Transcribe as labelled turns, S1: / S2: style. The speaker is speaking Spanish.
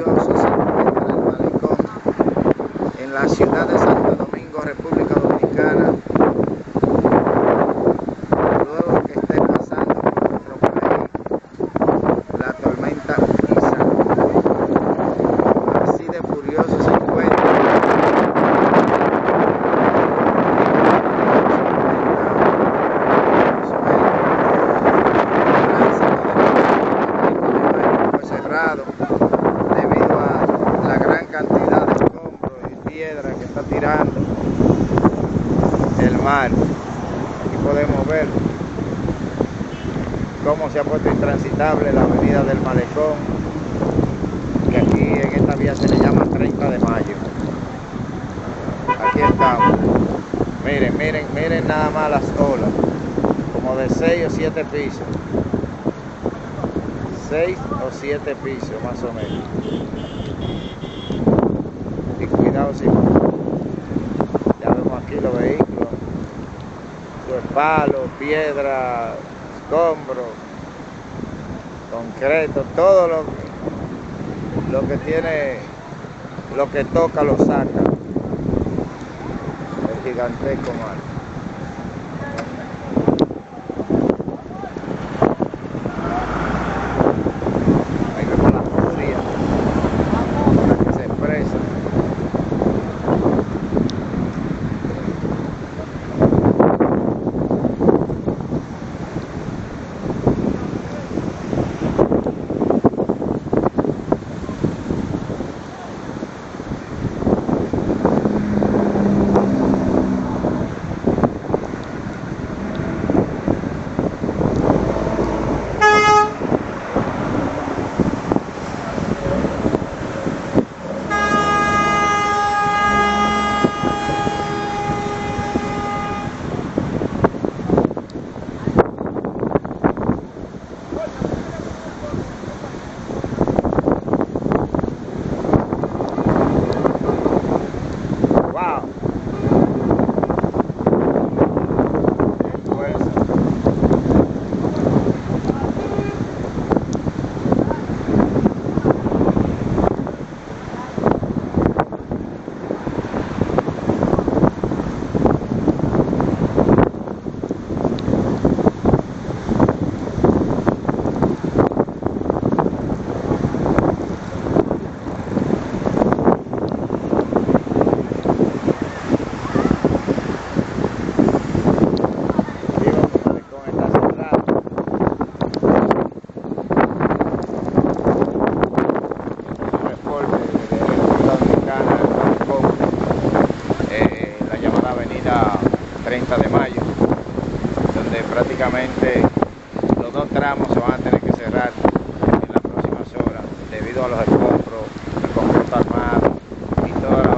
S1: furioso se encuentra el malecón en la ciudad de Santo Domingo, República Dominicana, luego que esté pasando por nuestro país la tormenta Isa. Así de furioso se encuentra. Debido a la gran cantidad de escombros y piedras que está tirando el mar. Aquí podemos ver cómo se ha puesto intransitable la avenida del Malecón, que aquí en esta vía se le llama 30 de mayo. Aquí estamos. Miren, miren, miren nada más las olas, como de 6 o 7 pisos. 6 o 7 pisos más o menos. Y cuidado si ya vemos aquí los vehículos, los palos, piedras, escombros, concreto, todo lo que tiene, lo que toca lo saca. El gigantesco mar. La llamada avenida 30 de mayo, donde prácticamente los dos tramos se van a tener que cerrar en las próximas horas debido a los escombros, el concreto armado y toda la